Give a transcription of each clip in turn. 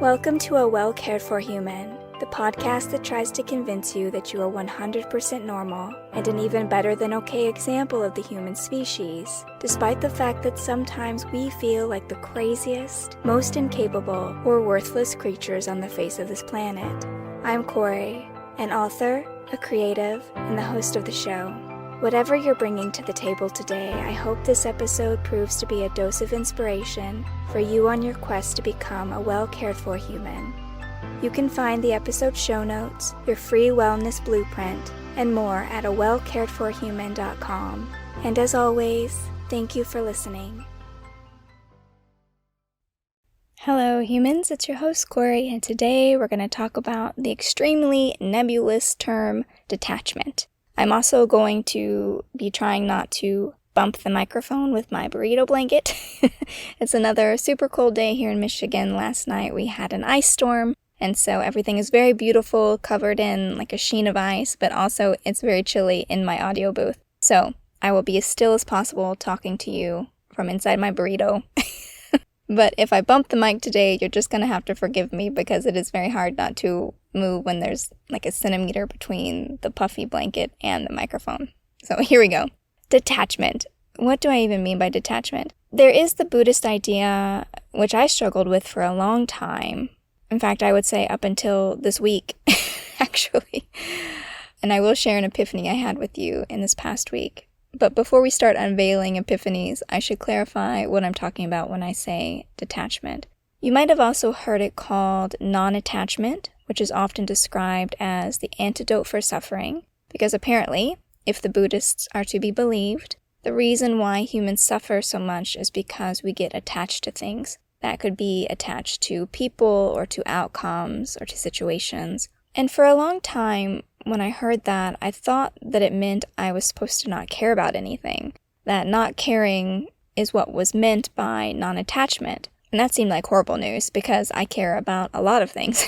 Welcome to A Well Cared For Human, the podcast that tries to convince you that you are 100% normal and an even better than okay example of the human species, despite the fact that sometimes we feel like the craziest, most incapable, or worthless creatures on the face of this planet. I'm Kory, an author, a creative, and the host of the show. Whatever you're bringing to the table today, I hope this episode proves to be a dose of inspiration for you on your quest to become a well-cared-for human. You can find the episode show notes, your free wellness blueprint, and more at awellcaredforhuman.com. And as always, thank you for listening. Hello humans, it's your host Kory, and today we're going to talk about the extremely nebulous term detachment. I'm also going to be trying not to bump the microphone with my burrito blanket. It's another super cold day here in Michigan. Last night we had an ice storm, and so everything is very beautiful, covered in like a sheen of ice, but also it's very chilly in my audio booth. So I will be as still as possible talking to you from inside my burrito. But if I bump the mic today, you're just going to have to forgive me because it is very hard not to move when there's like a centimeter between the puffy blanket and the microphone. So here we go. Detachment. What do I even mean by detachment? There is the Buddhist idea, which I struggled with for a long time. In fact, I would say up until this week, actually. And I will share an epiphany I had with you in this past week. But before we start unveiling epiphanies, I should clarify what I'm talking about when I say detachment. You might have also heard it called non-attachment, which is often described as the antidote for suffering, because apparently, if the Buddhists are to be believed, the reason why humans suffer so much is because we get attached to things. That could be attached to people or to outcomes or to situations. And for a long time, when I heard that, I thought that it meant I was supposed to not care about anything, that not caring is what was meant by non-attachment. And that seemed like horrible news because I care about a lot of things.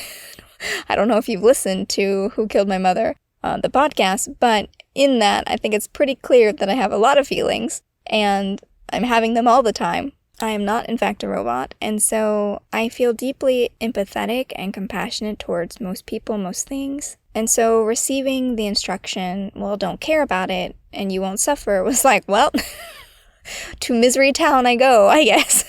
I don't know if you've listened to Who Killed My Mother, the podcast, but in that, I think it's pretty clear that I have a lot of feelings, and I'm having them all the time. I am not, in fact, a robot, and so I feel deeply empathetic and compassionate towards most people, most things. And so receiving the instruction, well, don't care about it, and you won't suffer, was like, well, to Misery Town I go, I guess.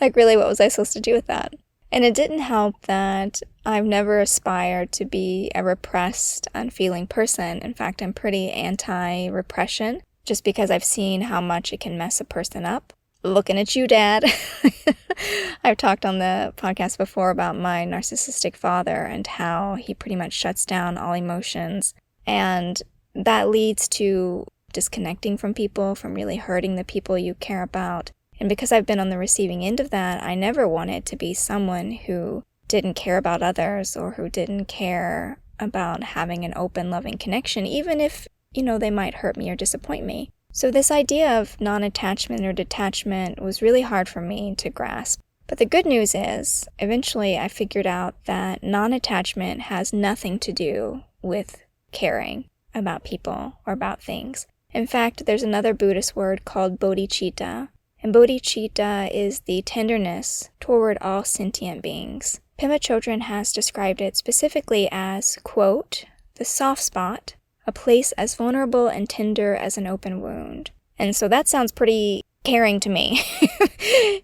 Like, really, what was I supposed to do with that? And it didn't help that I've never aspired to be a repressed, unfeeling person. In fact, I'm pretty anti-repression, just because I've seen how much it can mess a person up. Looking at you, Dad. I've talked on the podcast before about my narcissistic father and how he pretty much shuts down all emotions. And that leads to disconnecting from people, from really hurting the people you care about. And because I've been on the receiving end of that, I never wanted to be someone who didn't care about others or who didn't care about having an open, loving connection, even if, they might hurt me or disappoint me. So this idea of non-attachment or detachment was really hard for me to grasp. But the good news is, eventually I figured out that non-attachment has nothing to do with caring about people or about things. In fact, there's another Buddhist word called bodhicitta, and bodhicitta is the tenderness toward all sentient beings. Pema Chodron has described it specifically as, quote, the soft spot, a place as vulnerable and tender as an open wound. And so that sounds pretty caring to me.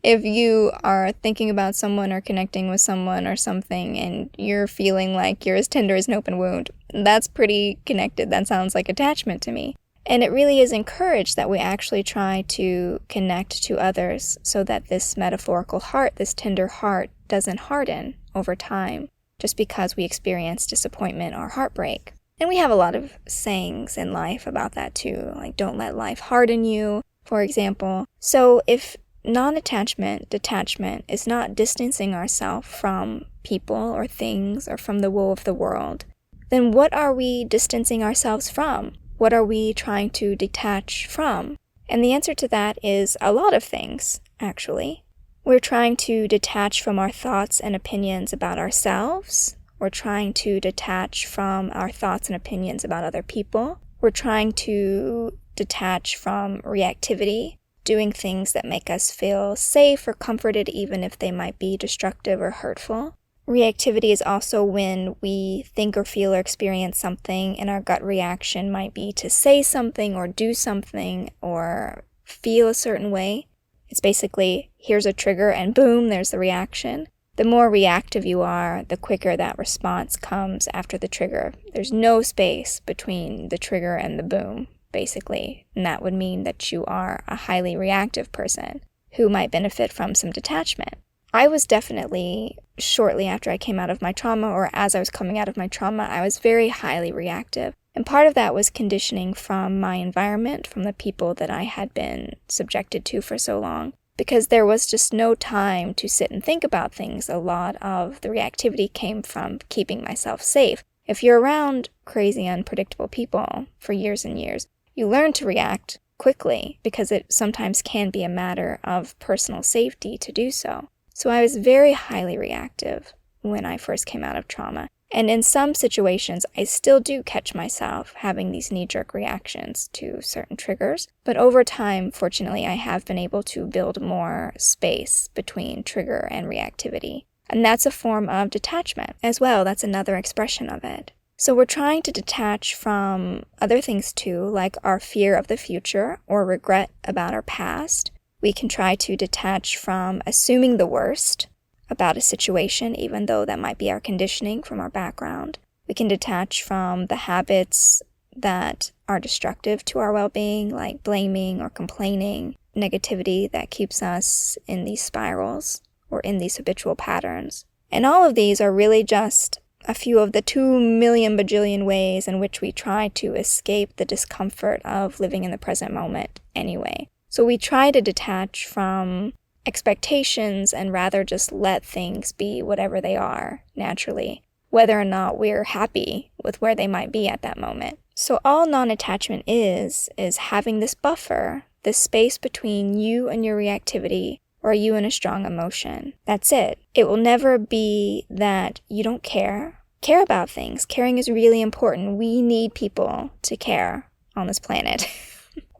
If you are thinking about someone or connecting with someone or something and you're feeling like you're as tender as an open wound, that's pretty connected. That sounds like attachment to me. And it really is encouraged that we actually try to connect to others so that this metaphorical heart, this tender heart, doesn't harden over time just because we experience disappointment or heartbreak. And we have a lot of sayings in life about that too, like don't let life harden you, for example. So if non-attachment, detachment, is not distancing ourselves from people or things or from the woe of the world, then what are we distancing ourselves from? What are we trying to detach from? And the answer to that is a lot of things, actually. We're trying to detach from our thoughts and opinions about ourselves. We're trying to detach from our thoughts and opinions about other people. We're trying to detach from reactivity, doing things that make us feel safe or comforted even if they might be destructive or hurtful. Reactivity is also when we think or feel or experience something and our gut reaction might be to say something or do something or feel a certain way. It's basically, here's a trigger and boom, there's the reaction. The more reactive you are, the quicker that response comes after the trigger. There's no space between the trigger and the boom, basically. And that would mean that you are a highly reactive person who might benefit from some detachment. I was definitely, shortly after I came out of my trauma, or as I was coming out of my trauma, I was very highly reactive. And part of that was conditioning from my environment, from the people that I had been subjected to for so long. Because there was just no time to sit and think about things. A lot of the reactivity came from keeping myself safe. If you're around crazy, unpredictable people for years and years, you learn to react quickly because it sometimes can be a matter of personal safety to do so. So I was very highly reactive when I first came out of trauma. And in some situations, I still do catch myself having these knee-jerk reactions to certain triggers. But over time, fortunately, I have been able to build more space between trigger and reactivity. And that's a form of detachment as well. That's another expression of it. So we're trying to detach from other things too, like our fear of the future or regret about our past. We can try to detach from assuming the worst about a situation, even though that might be our conditioning from our background. We can detach from the habits that are destructive to our well-being, like blaming or complaining, negativity that keeps us in these spirals or in these habitual patterns. And all of these are really just a few of the 2 million bajillion ways in which we try to escape the discomfort of living in the present moment anyway. So we try to detach from expectations and rather just let things be whatever they are naturally, whether or not we're happy with where they might be at that moment. So all non-attachment is having this buffer, this space between you and your reactivity or you and a strong emotion. That's it. It will never be that you don't care. Care about things. Caring is really important. We need people to care on this planet.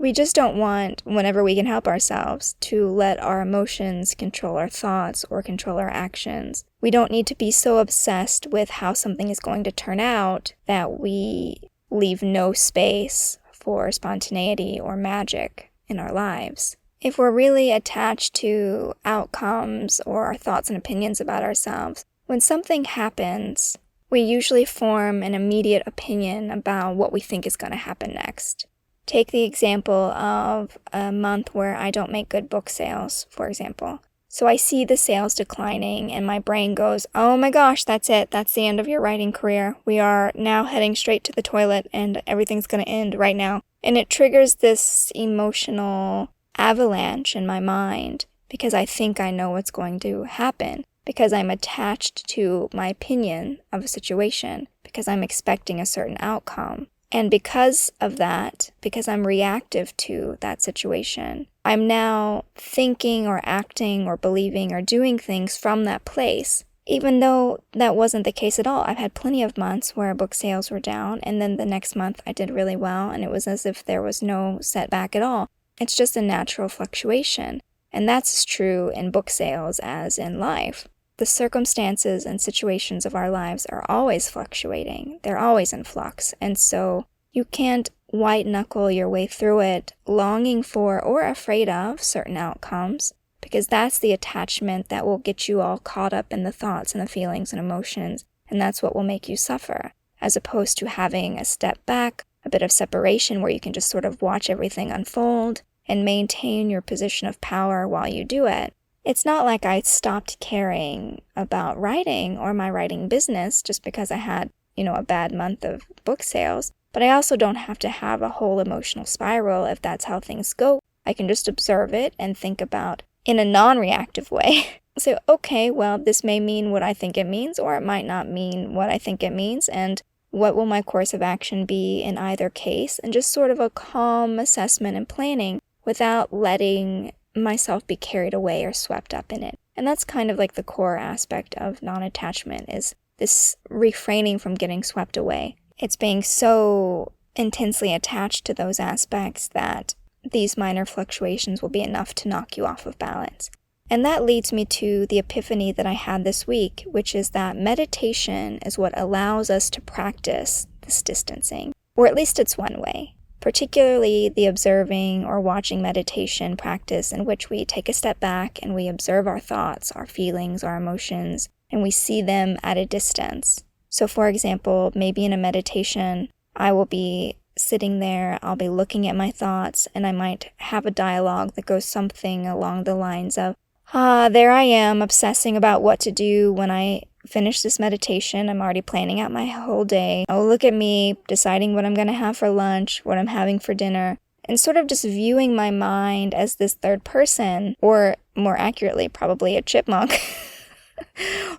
We just don't want, whenever we can help ourselves, to let our emotions control our thoughts or control our actions. We don't need to be so obsessed with how something is going to turn out that we leave no space for spontaneity or magic in our lives. If we're really attached to outcomes or our thoughts and opinions about ourselves, when something happens, we usually form an immediate opinion about what we think is going to happen next. Take the example of a month where I don't make good book sales, for example. So I see the sales declining and my brain goes, oh my gosh, that's it. That's the end of your writing career. We are now heading straight to the toilet and everything's going to end right now. And it triggers this emotional avalanche in my mind because I think I know what's going to happen, because I'm attached to my opinion of a situation, because I'm expecting a certain outcome. And because of that, because I'm reactive to that situation, I'm now thinking or acting or believing or doing things from that place, even though that wasn't the case at all. I've had plenty of months where book sales were down, and then the next month I did really well, and it was as if there was no setback at all. It's just a natural fluctuation, and that's as true in book sales as in life. The circumstances and situations of our lives are always fluctuating. They're always in flux. And so you can't white-knuckle your way through it longing for or afraid of certain outcomes, because that's the attachment that will get you all caught up in the thoughts and the feelings and emotions, and that's what will make you suffer, as opposed to having a step back, a bit of separation where you can just sort of watch everything unfold and maintain your position of power while you do it. It's not like I stopped caring about writing or my writing business just because I had, a bad month of book sales, but I also don't have to have a whole emotional spiral if that's how things go. I can just observe it and think about in a non-reactive way. Say, okay, well, this may mean what I think it means, or it might not mean what I think it means, and what will my course of action be in either case, and just sort of a calm assessment and planning without letting myself be carried away or swept up in it. And that's kind of like the core aspect of non-attachment, is this refraining from getting swept away. It's being so intensely attached to those aspects that these minor fluctuations will be enough to knock you off of balance. And that leads me to the epiphany that I had this week, which is that meditation is what allows us to practice this distancing, or at least it's one way. Particularly the observing or watching meditation practice in which we take a step back and we observe our thoughts, our feelings, our emotions, and we see them at a distance. So for example, maybe in a meditation, I will be sitting there, I'll be looking at my thoughts, and I might have a dialogue that goes something along the lines of, there I am obsessing about what to do when I finish this meditation. I'm already planning out my whole day. Oh, look at me, deciding what I'm going to have for lunch, what I'm having for dinner, and sort of just viewing my mind as this third person, or more accurately, probably a chipmunk,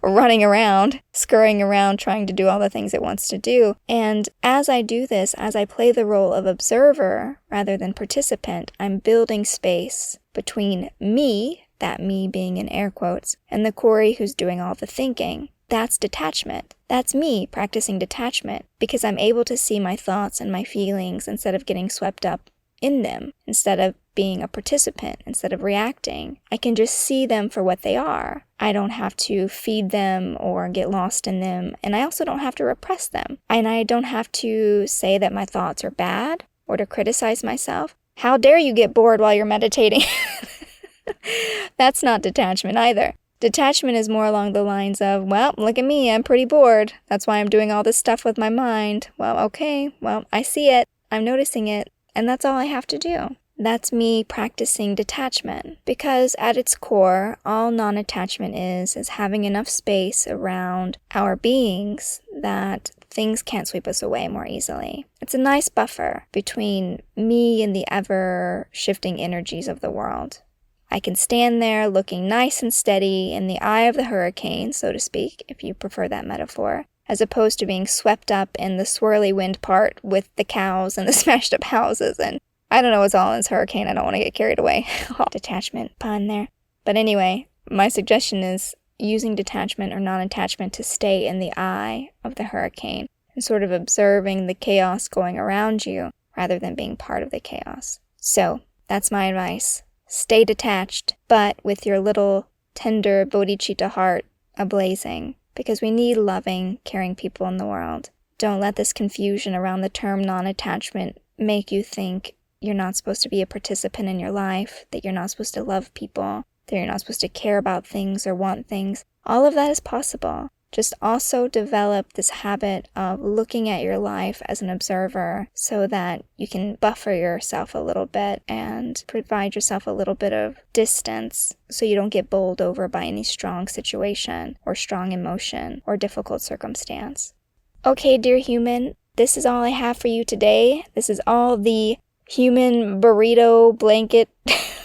running around, scurrying around, trying to do all the things it wants to do. And as I do this, as I play the role of observer rather than participant, I'm building space between me, that me being in air quotes, and the Kory who's doing all the thinking. That's detachment. That's me practicing detachment, because I'm able to see my thoughts and my feelings instead of getting swept up in them, instead of being a participant, instead of reacting. I can just see them for what they are. I don't have to feed them or get lost in them, and I also don't have to repress them. And I don't have to say that my thoughts are bad or to criticize myself. How dare you get bored while you're meditating? That's not detachment either. Detachment is more along the lines of, well, look at me, I'm pretty bored. That's why I'm doing all this stuff with my mind. Well, okay, well, I see it, I'm noticing it, and that's all I have to do. That's me practicing detachment, because at its core, all non-attachment is having enough space around our beings that things can't sweep us away more easily. It's a nice buffer between me and the ever-shifting energies of the world. I can stand there looking nice and steady in the eye of the hurricane, so to speak, if you prefer that metaphor, as opposed to being swept up in the swirly wind part with the cows and the smashed up houses, and I don't know what's all in this hurricane, I don't want to get carried away. Detachment pun there. But anyway, my suggestion is using detachment or non-attachment to stay in the eye of the hurricane and sort of observing the chaos going around you rather than being part of the chaos. So, that's my advice. Stay detached, but with your little tender bodhicitta heart ablazing, because we need loving, caring people in the world. Don't let this confusion around the term non-attachment make you think you're not supposed to be a participant in your life, that you're not supposed to love people, that you're not supposed to care about things or want things. All of that is possible. Just also develop this habit of looking at your life as an observer so that you can buffer yourself a little bit and provide yourself a little bit of distance so you don't get bowled over by any strong situation or strong emotion or difficult circumstance. Okay, dear human, this is all I have for you today. This is all the human burrito blanket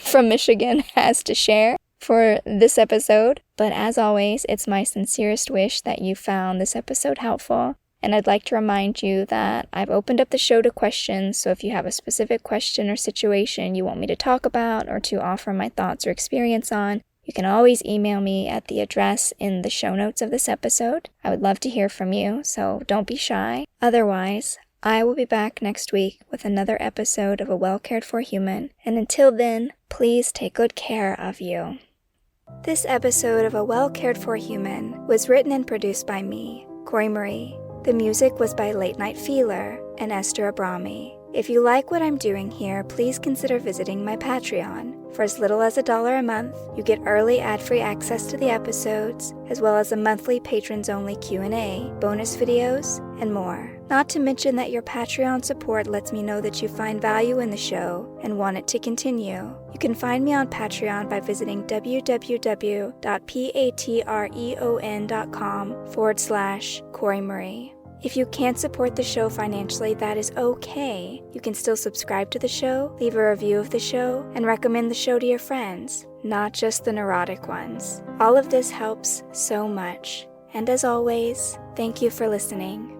from Michigan has to share for this episode. But as always, it's my sincerest wish that you found this episode helpful. And I'd like to remind you that I've opened up the show to questions, so if you have a specific question or situation you want me to talk about or to offer my thoughts or experience on, you can always email me at the address in the show notes of this episode. I would love to hear from you, so don't be shy. Otherwise, I will be back next week with another episode of A Well Cared For Human, and until then, please take good care of you. This episode of A Well Cared For Human was written and produced by me, Kory Marie. The music was by Late Night Feeler and Esther Abrami. If you like what I'm doing here, please consider visiting my Patreon. For as little as $1 a month, you get early ad-free access to the episodes, as well as a monthly patrons-only Q&A, bonus videos, and more. Not to mention that your Patreon support lets me know that you find value in the show and want it to continue. You can find me on Patreon by visiting www.patreon.com/Kory Marie. If you can't support the show financially, that is okay. You can still subscribe to the show, leave a review of the show, and recommend the show to your friends, not just the neurotic ones. All of this helps so much. And as always, thank you for listening.